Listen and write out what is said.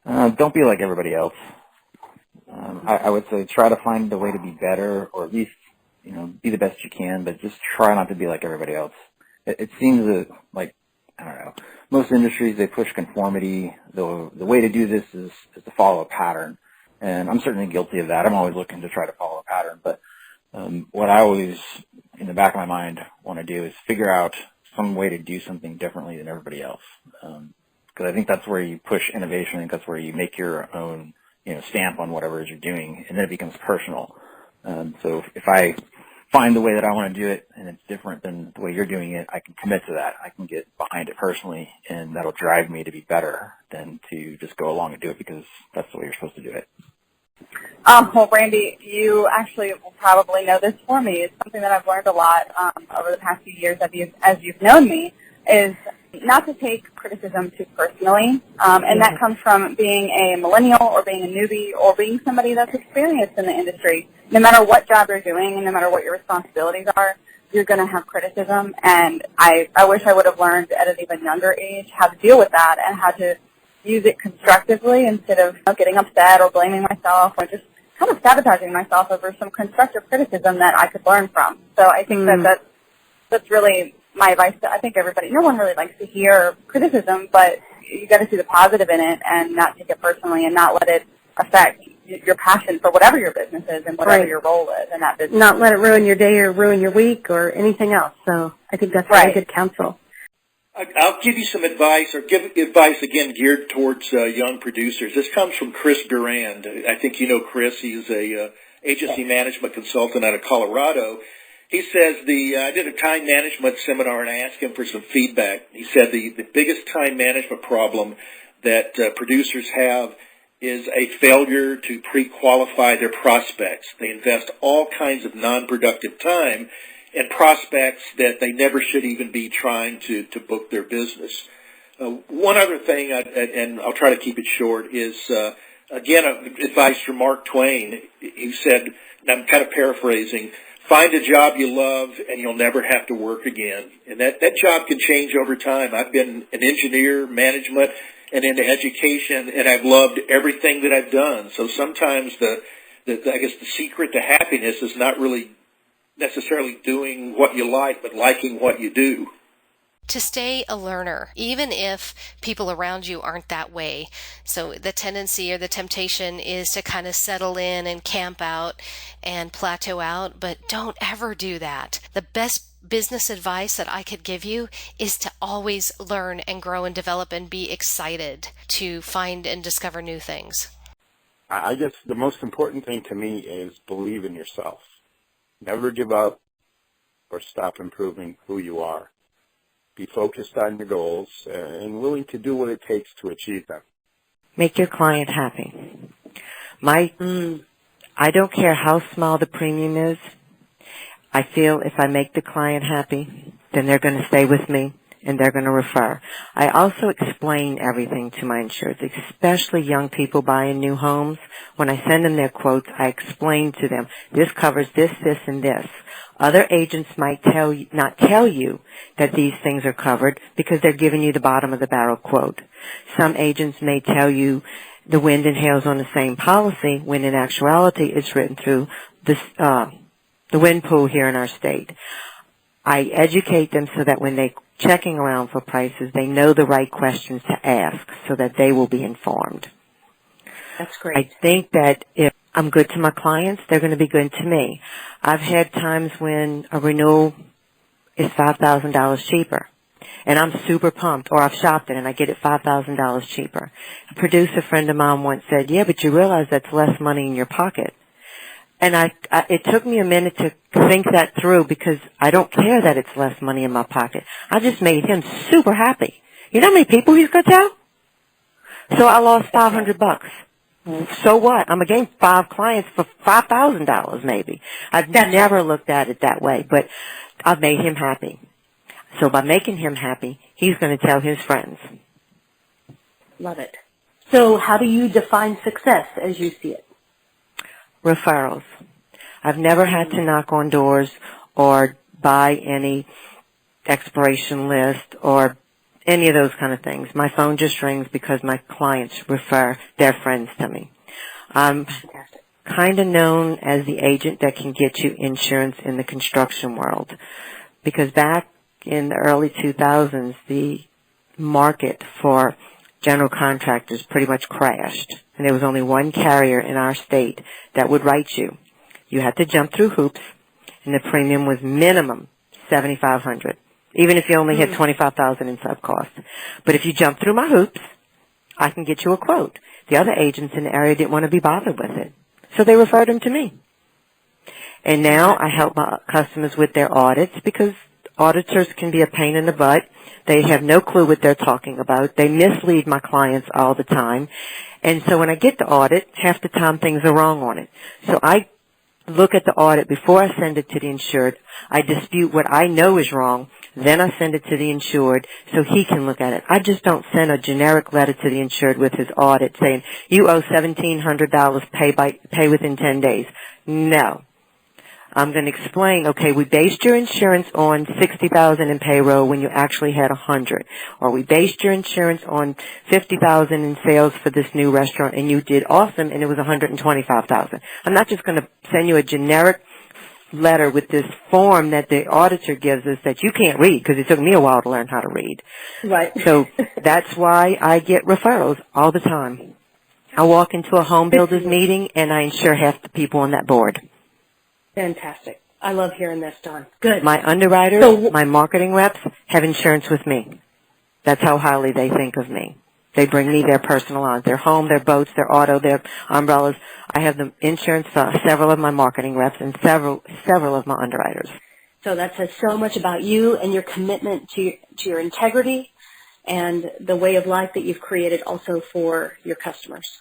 Don't be like everybody else. I would say try to find a way to be better, or at least, be the best you can, but just try not to be like everybody else. It seems that, like, I don't know, most industries, they push conformity. The way to do this is to follow a pattern. And I'm certainly guilty of that. I'm always looking to try to follow a pattern. But what I always, in the back of my mind, want to do is figure out some way to do something differently than everybody else. Because I think that's where you push innovation. I think that's where you make your own, stamp on whatever it is you're doing, and then it becomes personal. So if I find the way that I want to do it and it's different than the way you're doing it, I can commit to that. I can get behind it personally, and that'll drive me to be better than to just go along and do it because that's the way you're supposed to do it. Well, Randy, you actually will probably know this for me. It's something that I've learned a lot over the past few years as you've known me, is not to take criticism too personally. And that comes from being a millennial or being a newbie or being somebody that's experienced in the industry. No matter what job you're doing and no matter what your responsibilities are, you're going to have criticism. And I wish I would have learned at an even younger age how to deal with that and how to use it constructively instead of getting upset or blaming myself or just kind of sabotaging myself over some constructive criticism that I could learn from. So I think that's really my advice to, I think, everybody. No one really likes to hear criticism, but you got to see the positive in it and not take it personally and not let it affect your passion for whatever your business is and whatever your role is in that business. Not let it ruin your day or ruin your week or anything else. So I think that's really good counsel. I'll give you some advice, or give advice, again, geared towards young producers. This comes from Chris Durand. I think you know Chris. He's a agency management consultant out of Colorado. He says I did a time management seminar, and I asked him for some feedback. He said the biggest time management problem that producers have is a failure to pre-qualify their prospects. They invest all kinds of non-productive time and prospects that they never should even be trying to book their business. One other thing, and I'll try to keep it short, is, again, advice from Mark Twain. He said, and I'm kind of paraphrasing, find a job you love and you'll never have to work again. And that job can change over time. I've been an engineer, management, and into education, and I've loved everything that I've done. So sometimes I guess the secret to happiness is not really necessarily doing what you like, but liking what you do. To stay a learner, even if people around you aren't that way. So the tendency or the temptation is to kind of settle in and camp out and plateau out, but don't ever do that. The best business advice that I could give you is to always learn and grow and develop and be excited to find and discover new things. I guess the most important thing to me is believe in yourself. Never give up or stop improving who you are. Be focused on your goals and willing to do what it takes to achieve them. Make your client happy. I don't care how small the premium is. I feel if I make the client happy, then they're going to stay with me and they're going to refer. I also explain everything to my insureds, especially young people buying new homes. When I send them their quotes, I explain to them, this covers this, this, and this. Other agents might not tell you that these things are covered because they're giving you the bottom of the barrel quote. Some agents may tell you the wind and hail's on the same policy when in actuality it's written through the wind pool here in our state. I educate them so that when they're checking around for prices, they know the right questions to ask so that they will be informed. That's great. I think that if I'm good to my clients, they're going to be good to me. I've had times when a renewal is $5,000 cheaper, and I'm super pumped, or I've shopped it and I get it $5,000 cheaper. A producer friend of mine once said, yeah, but you realize that's less money in your pocket. And it took me a minute to think that through because I don't care that it's less money in my pocket. I just made him super happy. You know how many people he's going to tell? So I lost $500. So what? I'm going to gain 5 clients for $5,000 maybe. I've never looked at it that way, but I've made him happy. So by making him happy, he's going to tell his friends. Love it. So how do you define success as you see it? Referrals. I've never had to knock on doors or buy any expiration list or any of those kind of things. My phone just rings because my clients refer their friends to me. I'm kind of known as the agent that can get you insurance in the construction world, because back in the early 2000s, the market for general contractors pretty much crashed, and there was only one carrier in our state that would write you. You had to jump through hoops, and the premium was minimum $7,500, even if you only had $25,000 in sub cost. But if you jump through my hoops, I can get you a quote. The other agents in the area didn't want to be bothered with it, so they referred them to me. And now I help my customers with their audits, because auditors can be a pain in the butt. They have no clue what they're talking about. They mislead my clients all the time. And so when I get the audit, half the time things are wrong on it. So I look at the audit before I send it to the insured. I dispute what I know is wrong. Then I send it to the insured so he can look at it. I just don't send a generic letter to the insured with his audit saying, you owe $1,700, pay within 10 days. No. I'm going to explain, okay, we based your insurance on $60,000 in payroll when you actually had $100. Or we based your insurance on $50,000 in sales for this new restaurant and you did awesome and it was $125,000. I'm not just going to send you a generic letter with this form that the auditor gives us that you can't read, because it took me a while to learn how to read. Right. So that's why I get referrals all the time. I walk into a home builders meeting and I insure half the people on that board. Fantastic. I love hearing this, Dawn. Good. My underwriters, my marketing reps have insurance with me. That's how highly they think of me. They bring me their personal lines, their home, their boats, their auto, their umbrellas. I have the insurance for several of my marketing reps and several of my underwriters. So that says so much about you and your commitment to your integrity and the way of life that you've created also for your customers.